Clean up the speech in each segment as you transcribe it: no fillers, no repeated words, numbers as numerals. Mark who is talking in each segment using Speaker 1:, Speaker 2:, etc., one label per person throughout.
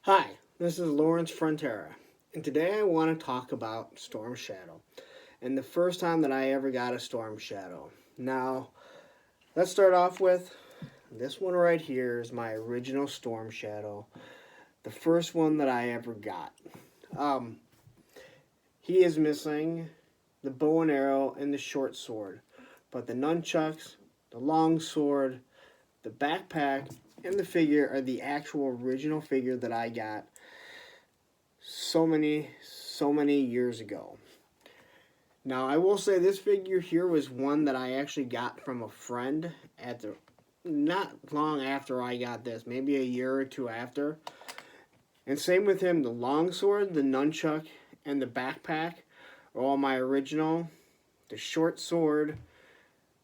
Speaker 1: Hi, this is Lawrence Frontera, and today I want to talk about Storm Shadow and the first time that I ever got a Storm Shadow. Now, let's start off with this one right here is my original Storm Shadow, the first one that I ever got. Um, he is missing the bow and arrow and the short sword, but the nunchucks, the long sword, the backpack, and the figure are the actual original figure that I got so many years ago. Now, I will say this figure here was one that I actually got from a friend at the not long after I got this, maybe a year or two after. And same with him, the longsword, the nunchuck, and the backpack are all my original. The short sword,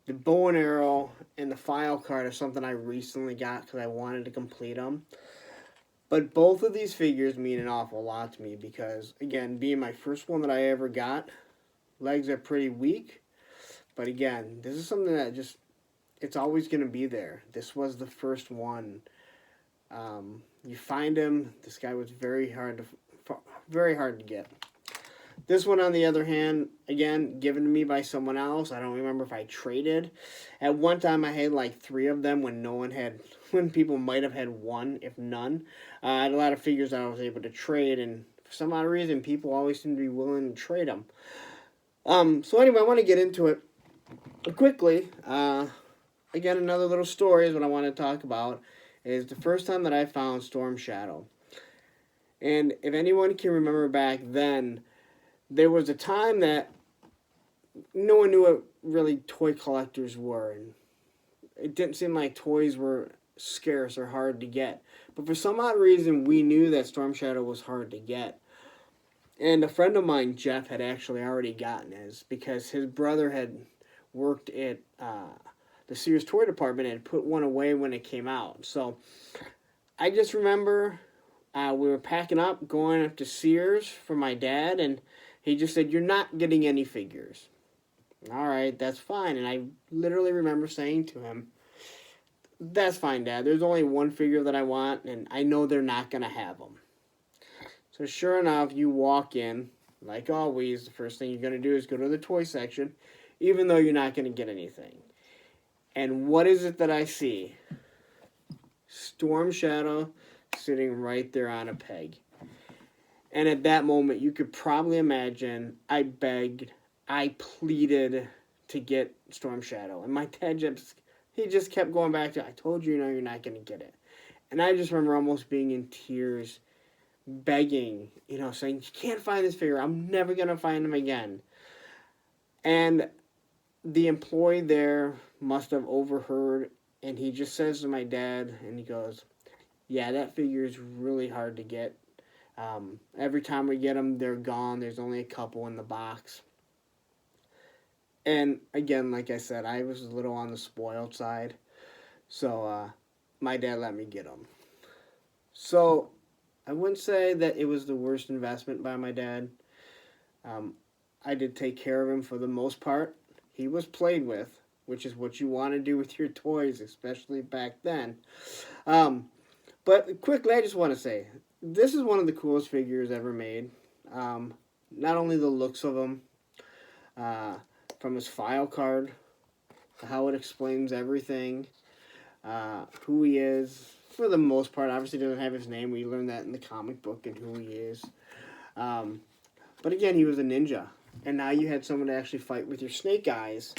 Speaker 1: the bow and arrow, and the file card are something I recently got because I wanted to complete them. But both of these figures mean an awful lot to me because, again, being my first one that I ever got, legs are pretty weak. But again, this is something that just, it's always going to be there. This was the first one. You find him, this guy was very hard to get. This one, on the other hand, again, given to me by someone else. I don't remember if I traded. At one time, I had like three of them when no one had, when people might have had one, if none. I had a lot of figures that I was able to trade, and for some odd reason, people always seem to be willing to trade them. So anyway, I want to get into it quickly. Again, another little story is what I want to talk about. Is the first time that I found Storm Shadow. And if anyone can remember back then, there was a time that no one knew what really toy collectors were, and it didn't seem like toys were scarce or hard to get. But for some odd reason, we knew that Storm Shadow was hard to get. And a friend of mine, Jeff, had actually already gotten his because his brother had worked at the Sears toy department and had put one away when it came out. So I just remember we were packing up, going up to Sears for my dad, and he just said, "You're not getting any figures." All right, that's fine. And I literally remember saying to him, "That's fine, Dad. There's only one figure that I want, and I know they're not going to have them." So sure enough, you walk in, like always, the first thing you're going to do is go to the toy section, even though you're not going to get anything. And what is it that I see? Storm Shadow sitting right there on a peg. And at that moment, you could probably imagine I begged, I pleaded to get Storm Shadow. And my dad just kept going back to, "I told you, you're not going to get it." And I just remember almost being in tears, begging, saying, "You can't find this figure. I'm never going to find him again." And the employee there must have overheard, and he just says to my dad, and he goes, "Yeah, that figure is really hard to get. Every time we get them, they're gone. There's only a couple in the box." And again, like I said, I was a little on the spoiled side, so my dad let me get them. So I wouldn't say that it was the worst investment by my dad. Um, I did take care of him for the most part. He was played with, which is what you want to do with your toys, especially back then. Um, but quickly, I just want to say this is one of the coolest figures ever made. Not only the looks of him, uh, from his file card, how it explains everything, who he is. For the most part, obviously doesn't have his name. We learned that in the comic book and who he is. Um, but again, he was a ninja, and now you had someone to actually fight with your Snake Eyes,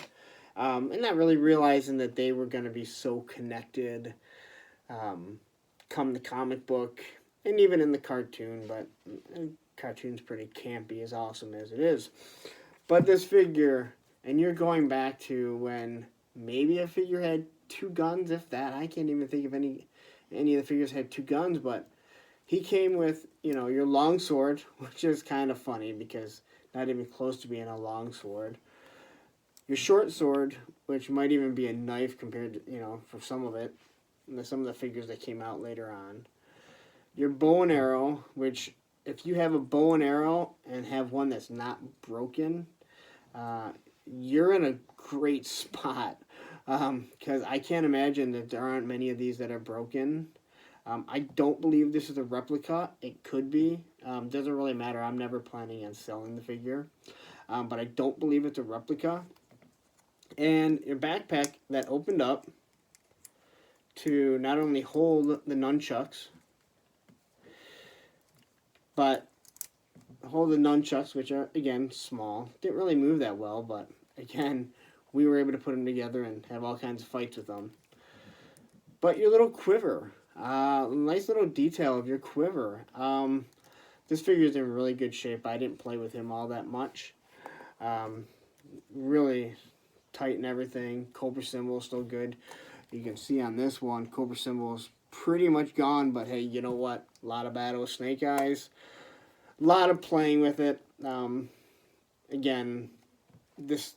Speaker 1: and not really realizing that they were going to be so connected. Um, Come the comic book, and even in the cartoon, but cartoon's pretty campy, as awesome as it is. But this figure, and you're going back to when maybe a figure had two guns, if that. I can't even think of any of the figures had two guns, but he came with, your long sword, which is kind of funny because not even close to being a long sword. Your short sword, which might even be a knife compared to, for some of it, some of the figures that came out later on. Your bow and arrow, which if you have a bow and arrow and have one that's not broken, you're in a great spot because I can't imagine that there aren't many of these that are broken. I don't believe this is a replica. It could be. Doesn't really matter. I'm never planning on selling the figure. But I don't believe it's a replica. And your backpack that opened up to not only hold the nunchucks, but hold the nunchucks, which are, again, small. Didn't really move that well, but, again, we were able to put them together and have all kinds of fights with them. But your little quiver. Nice little detail of your quiver. This figure is in really good shape. I didn't play with him all that much. Really tight and everything. Cobra symbol is still good. You can see on this one, Cobra symbol is pretty much gone, but hey, you know what? A lot of battle with Snake Eyes. A lot of playing with it. Again, this,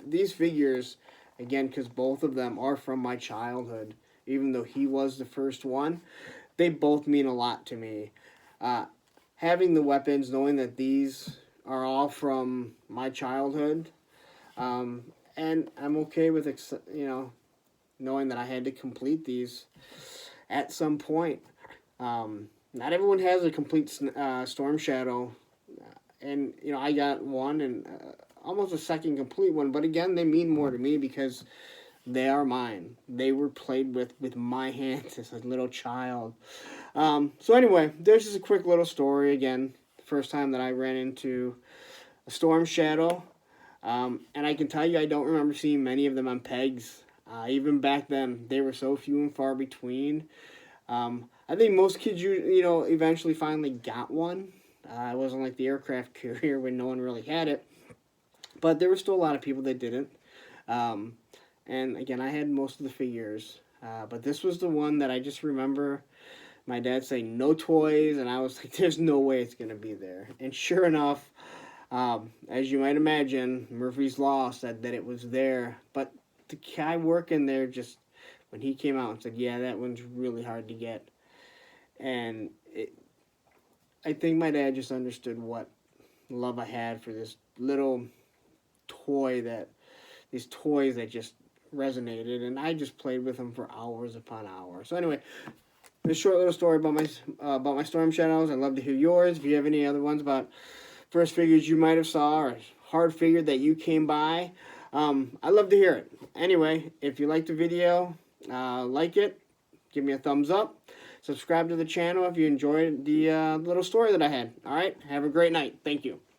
Speaker 1: these figures, again, because both of them are from my childhood, even though he was the first one, they both mean a lot to me. Having the weapons, knowing that these are all from my childhood, and I'm okay with, knowing that I had to complete these at some point. Not everyone has a complete Storm Shadow, and I got one and almost a second complete one. But again, they mean more to me because they are mine. They were played with my hands as a little child. So anyway, there's just a quick little story. Again, the first time that I ran into a Storm Shadow. And I can tell you, I don't remember seeing many of them on pegs. Even back then, they were so few and far between. I think most kids, eventually finally got one. It wasn't like the aircraft carrier when no one really had it. But there were still a lot of people that didn't. And again, I had most of the figures. But this was the one that I just remember my dad saying, no toys. And I was like, there's no way it's going to be there. And sure enough, as you might imagine, Murphy's Law said that it was there. But the guy working there just, when he came out and said, yeah, that one's really hard to get. And I think my dad just understood what love I had for this little these toys that just resonated. And I just played with them for hours upon hours. So anyway, this short little story about my Storm Shadows. I'd love to hear yours. If you have any other ones about first figures you might have saw or hard figure that you came by, I'd love to hear it. Anyway, if you liked the video, like it, give me a thumbs up. Subscribe to the channel if you enjoyed the little story that I had. All right, have a great night. Thank you.